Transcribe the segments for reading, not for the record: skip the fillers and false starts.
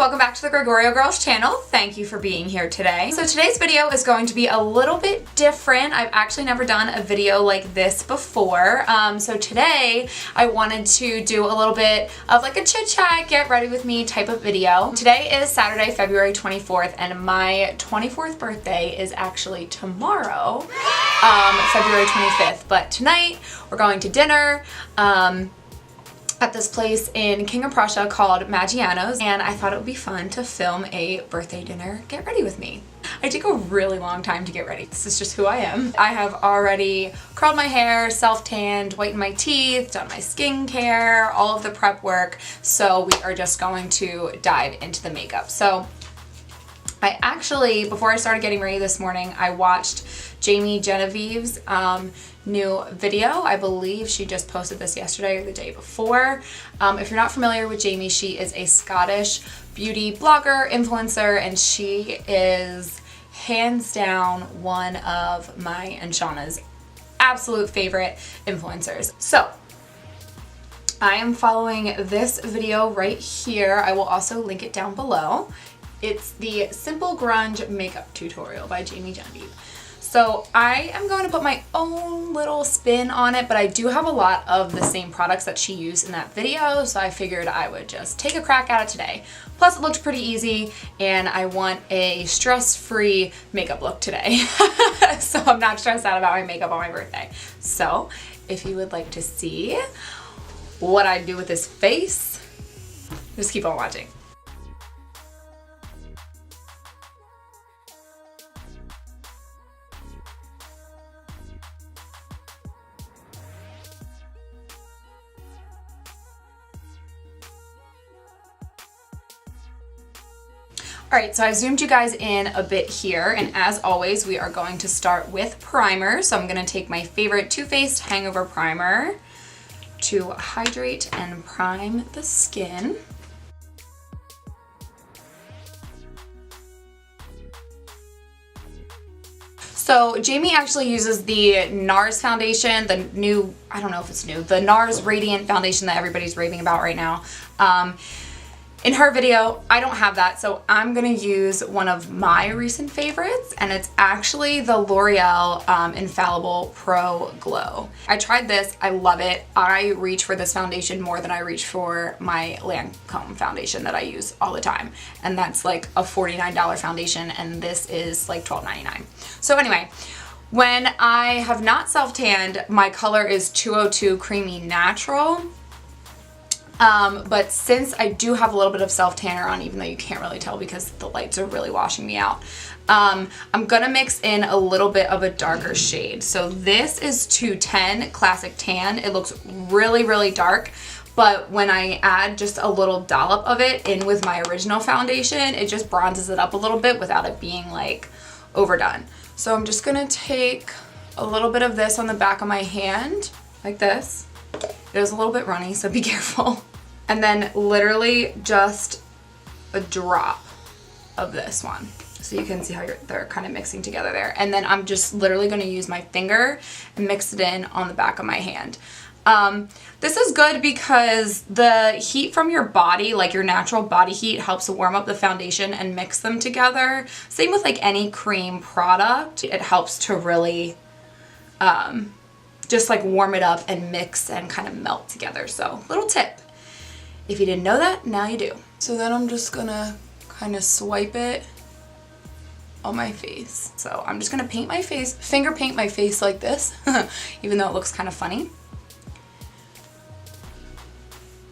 welcome back to the Gregorio Girls channel. Thank you for being here today. So today's video is going to be a little bit different. I've actually never done a video like this before. So today I wanted to do a little bit of like a chit chat, get ready with me type of video. Today is Saturday, February 24th, and my 24th birthday is actually tomorrow, February 25th. But tonight we're going to dinner at this place in King of Prussia called Maggiano's, and I thought it would be fun to film a birthday dinner get ready with me. I take a really long time to get ready. This is just who I am. I have already curled my hair, self-tanned, whitened my teeth, done my skincare, all of the prep work, so we are just going to dive into the makeup. So I actually, before I started getting ready this morning, I watched Jamie Genevieve's new video. I believe she just posted this yesterday or the day before. If you're not familiar with Jamie, she is a Scottish beauty blogger, influencer, and she is hands down one of my and Shauna's absolute favorite influencers. So I am following this video right here. I will also link it down below. It's the Simple Grunge Makeup Tutorial by Jamie Genevieve. So I am going to put my own little spin on it, but I do have a lot of the same products that she used in that video, so I figured I would just take a crack at it today. Plus it looked pretty easy, and I want a stress-free makeup look today. So I'm not stressed out about my makeup on my birthday. So if you would like to see what I do with this face, just keep on watching. Alright, so I've zoomed you guys in a bit here, and as always, we are going to start with primer. So I'm going to take my favorite Too Faced Hangover Primer to hydrate and prime the skin. So Jamie actually uses the NARS foundation, the new, I don't know if it's new, the NARS Radiant foundation that everybody's raving about right now. In her video, I don't have that, so I'm gonna use one of my recent favorites, and it's actually the L'Oreal Infallible Pro Glow. I tried this, I love it. I reach for this foundation more than I reach for my Lancome foundation that I use all the time, and that's like a $49 foundation, and this is like $12.99. So anyway, when I have not self-tanned, my color is 202 Creamy Natural. But since I do have a little bit of self-tanner on, even though you can't really tell because the lights are really washing me out, I'm gonna mix in a little bit of a darker shade. So this is 210 Classic Tan. It looks really, really dark, but when I add just a little dollop of it in with my original foundation, it just bronzes it up a little bit without it being like overdone. So I'm just gonna take a little bit of this on the back of my hand, like this. It is a little bit runny, so be careful. And then literally just a drop of this one. So you can see how they're kind of mixing together there. And then I'm just literally gonna use my finger and mix it in on the back of my hand. This is good because the heat from your body, like your natural body heat, helps to warm up the foundation and mix them together. Same with like any cream product. It helps to really, just like warm it up and mix and kind of melt together. So little tip. If you didn't know that, now you do. So then I'm just gonna kind of swipe it on my face. So I'm just gonna paint my face, finger paint my face like this, even though it looks kind of funny.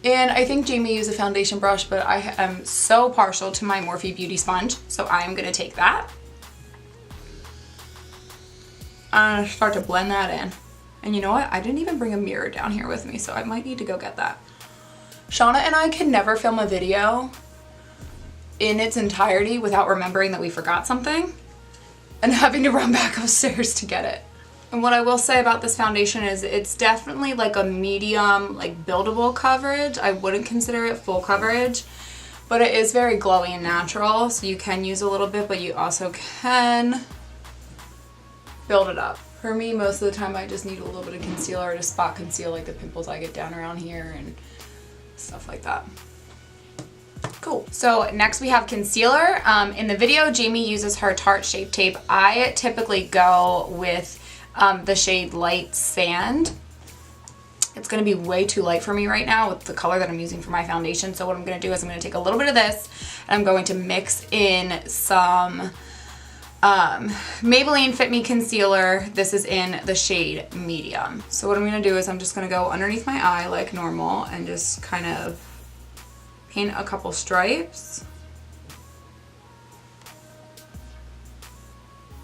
And I think Jamie used a foundation brush, but I am so partial to my Morphe Beauty Sponge, so I am gonna take that. I'm gonna start to blend that in. And you know what? I didn't even bring a mirror down here with me, so I might need to go get that. Shauna and I can never film a video in its entirety without remembering that we forgot something and having to run back upstairs to get it. And what I will say about this foundation is it's definitely like a medium, like buildable coverage. I wouldn't consider it full coverage, but it is very glowy and natural, so you can use a little bit, but you also can build it up. For me, most of the time I just need a little bit of concealer to spot conceal like the pimples I get down around here and stuff like that. Cool. So next we have concealer. In the video, Jamie uses her Tarte Shape Tape. I typically go with the shade Light Sand. It's going to be way too light for me right now with the color that I'm using for my foundation. So what I'm going to do is I'm going to take a little bit of this and I'm going to mix in some Maybelline Fit Me concealer. This is in the shade Medium. So what I'm going to do is I'm just going to go underneath my eye like normal and just kind of paint a couple stripes.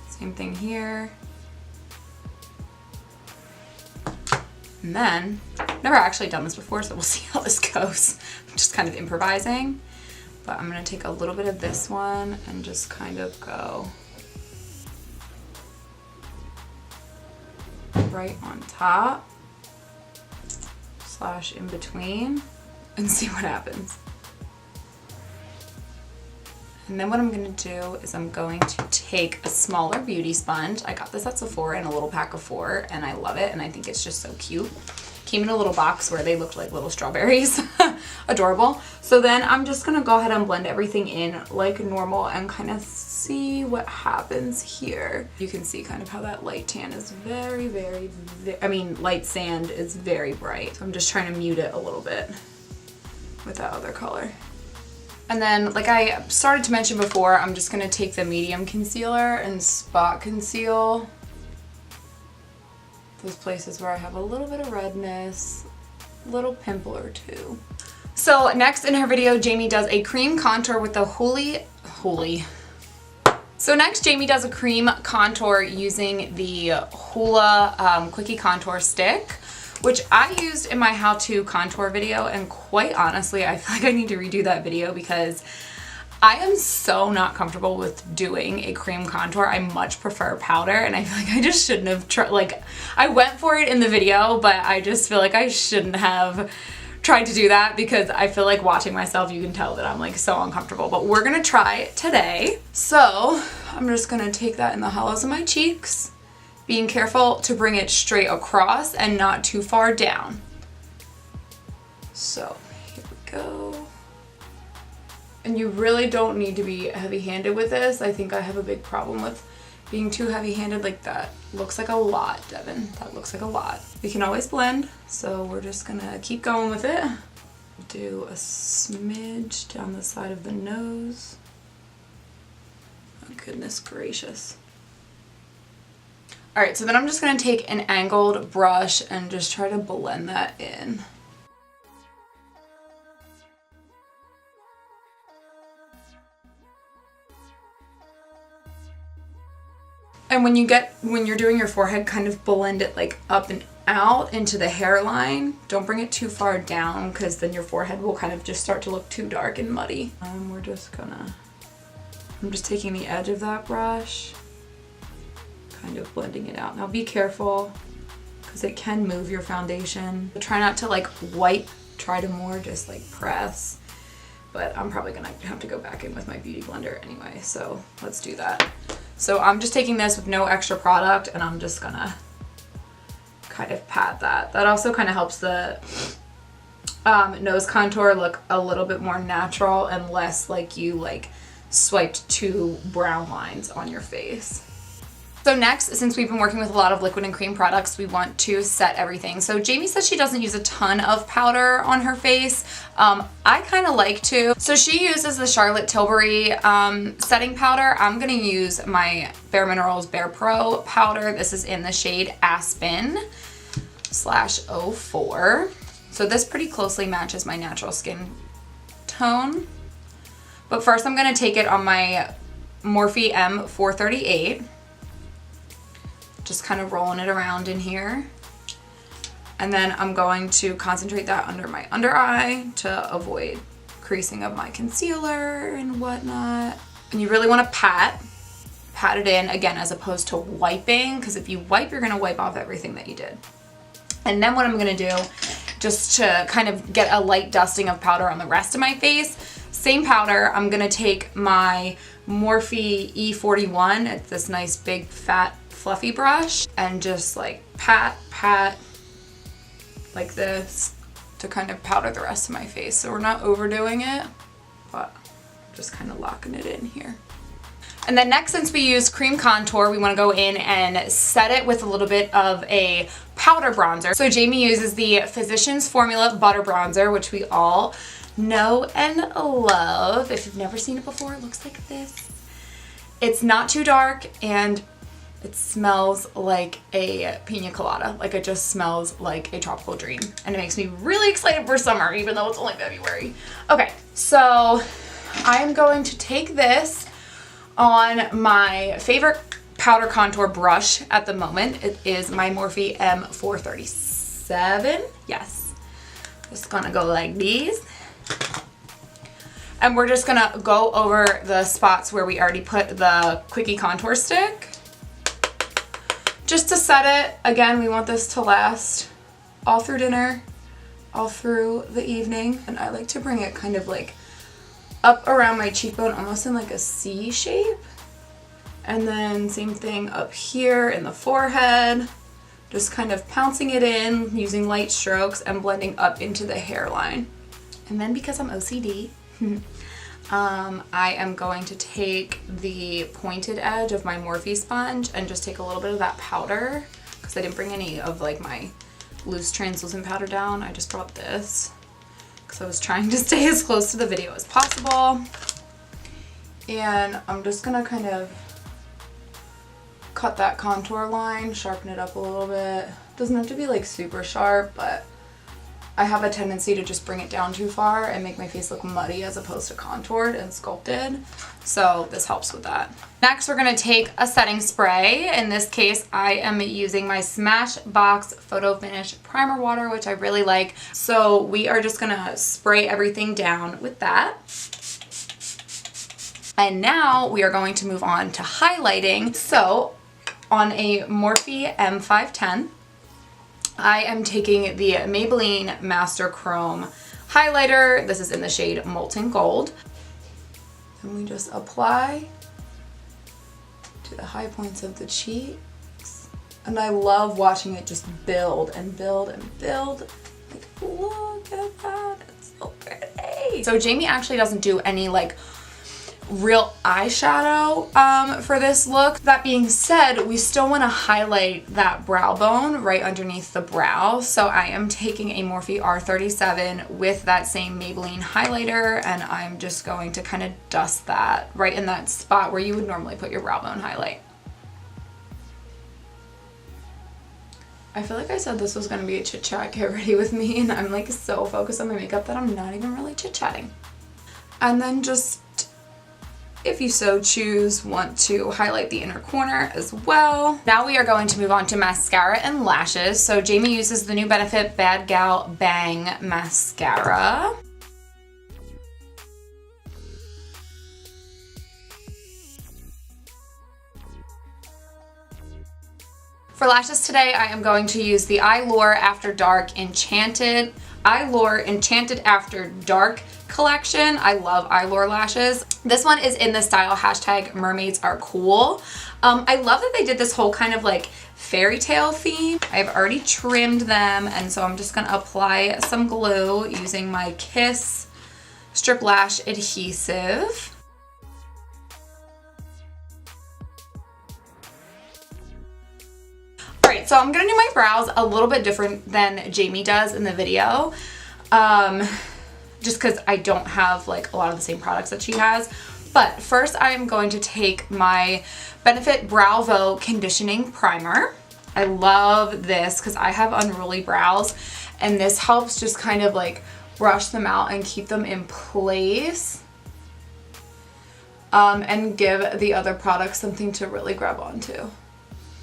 Same thing here. And then, I've never actually done this before, so we'll see how this goes. I'm just kind of improvising. But I'm going to take a little bit of this one and just kind of go right on top / in between and see what happens. And then what I'm going to do is I'm going to take a smaller beauty sponge. I got this at Sephora in a little pack of 4 and I love it and I think it's just so cute. Came in a little box where they looked like little strawberries. Adorable. So then I'm just going to go ahead and blend everything in like normal and kind of see what happens here. You can see kind of how that light tan is light sand is very bright. So I'm just trying to mute it a little bit with that other color. And then, like I started to mention before, I'm just going to take the medium concealer and spot conceal those places where I have a little bit of redness, a little pimple or two. So next in her video, Jamie does a cream contour with the So next, Jamie does a cream contour using the Hoola Quickie Contour Stick, which I used in my how-to contour video, and quite honestly, I feel like I need to redo that video because I am so not comfortable with doing a cream contour. I much prefer powder, and I feel like I just shouldn't have tried, like, I went for it in the video, but I just feel like I shouldn't have tried to do that because I feel like watching myself, you can tell that I'm like so uncomfortable, but we're gonna try it today. So I'm just gonna take that in the hollows of my cheeks, being careful to bring it straight across and not too far down. So here we go. And you really don't need to be heavy-handed with this. I think I have a big problem with being too heavy-handed like that. Looks like a lot, Devin. That looks like a lot. We can always blend, so we're just gonna keep going with it. Do a smidge down the side of the nose. Oh, goodness gracious. All right, so then I'm just gonna take an angled brush and just try to blend that in. And when you're doing your forehead, kind of blend it like up and out into the hairline. Don't bring it too far down because then your forehead will kind of just start to look too dark and muddy. I'm just taking the edge of that brush, kind of blending it out. Now be careful because it can move your foundation. Try not to like wipe, try to more just like press. But I'm probably gonna have to go back in with my beauty blender anyway, so let's do that. So I'm just taking this with no extra product and I'm just gonna kind of pat that. That also kind of helps the nose contour look a little bit more natural and less like you like swiped 2 brown lines on your face. So next, since we've been working with a lot of liquid and cream products, we want to set everything. So Jamie says she doesn't use a ton of powder on her face. I kind of like to. So she uses the Charlotte Tilbury setting powder. I'm gonna use my Bare Minerals Bare Pro powder. This is in the shade Aspen /04. So this pretty closely matches my natural skin tone. But first I'm gonna take it on my Morphe M438. Just kind of rolling it around in here. And then I'm going to concentrate that under my under eye to avoid creasing of my concealer and whatnot. And you really want to pat it in, again, as opposed to wiping, because if you wipe, you're gonna wipe off everything that you did. And then what I'm gonna do, just to kind of get a light dusting of powder on the rest of my face, same powder, I'm gonna take my Morphe E41, it's this nice big fat fluffy brush, and just like pat like this to kind of powder the rest of my face. So we're not overdoing it. but just kind of locking it in here. And then next, since we use cream contour, we want to go in and set it with a little bit of a powder bronzer. So Jamie uses the Physicians Formula Butter Bronzer, which we all know and love. If you've never seen it before, it looks like this. It's not too dark and it smells like a pina colada. Like, it just smells like a tropical dream. And it makes me really excited for summer, even though it's only February. Okay, so I am going to take this on my favorite powder contour brush at the moment. It is my Morphe M437. Yes. Just gonna go like these. And we're just gonna go over the spots where we already put the Quickie contour stick. Just to set it, again, we want this to last all through dinner, all through the evening. And I like to bring it kind of like up around my cheekbone, almost in like a C shape. And then same thing up here in the forehead, just kind of pouncing it in using light strokes and blending up into the hairline. And then because I'm OCD, I am going to take the pointed edge of my Morphe sponge and just take a little bit of that powder, because I didn't bring any of like my loose translucent powder down. I just brought this because I was trying to stay as close to the video as possible. And I'm just gonna kind of cut that contour line, sharpen it up a little bit. Doesn't have to be like super sharp, but I have a tendency to just bring it down too far and make my face look muddy as opposed to contoured and sculpted. So this helps with that. Next, we're gonna take a setting spray. In this case, I am using my Smashbox Photo Finish Primer Water, which I really like. So we are just gonna spray everything down with that. And now we are going to move on to highlighting. So on a Morphe M510, I am taking the Maybelline Master Chrome highlighter. This is in the shade Molten Gold. And we just apply to the high points of the cheeks. And I love watching it just build and build and build. Like, look at that, it's so pretty. So Jamie actually doesn't do any like real eyeshadow for this look. That being said, we still want to highlight that brow bone right underneath the brow. So I am taking a Morphe R37 with that same Maybelline highlighter, and I'm just going to kind of dust that right in that spot where you would normally put your brow bone highlight. I feel like I said this was going to be a chit chat, get ready with me, and I'm like so focused on my makeup that I'm not even really chit chatting. And then just, if you so choose, want to highlight the inner corner as well. Now we are going to move on to mascara and lashes. So Jamie uses the new Benefit Bad Gal Bang Mascara. For lashes today, I am going to use the Eylure After Dark Enchanted After Dark collection. I love Eylure lashes. This one is in the style hashtag mermaids are cool. I love that they did this whole kind of like fairy tale theme. I've already trimmed them, and so I'm just gonna apply some glue using my Kiss Strip Lash Adhesive. Alright, so I'm gonna do my brows a little bit different than Jamie does in the video. Just because I don't have like a lot of the same products that she has. But first I'm going to take my Benefit Bravo Conditioning Primer. I love this because I have unruly brows, and this helps just kind of like brush them out and keep them in place. And give the other products something to really grab onto.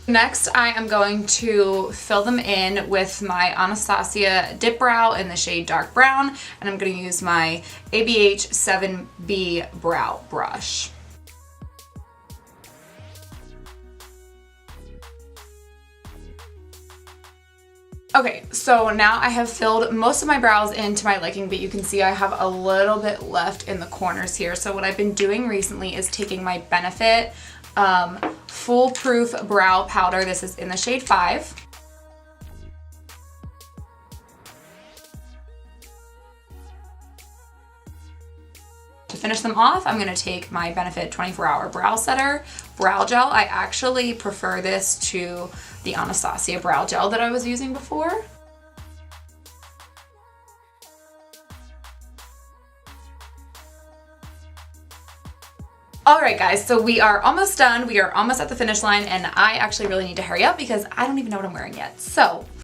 Next, I am going to fill them in with my Anastasia Dip Brow in the shade Dark Brown, and I'm going to use my ABH 7B Brow Brush. Okay, so now I have filled most of my brows into my liking, but you can see I have a little bit left in the corners here. So what I've been doing recently is taking my Benefit Foolproof Brow Powder. This is in the shade 5. to finish them off, I'm gonna take my Benefit 24-Hour Brow Setter Brow Gel. I actually prefer this to the Anastasia Brow Gel that I was using before. Alright guys, so we are almost done. We are almost at the finish line, and I actually really need to hurry up because I don't even know what I'm wearing yet. So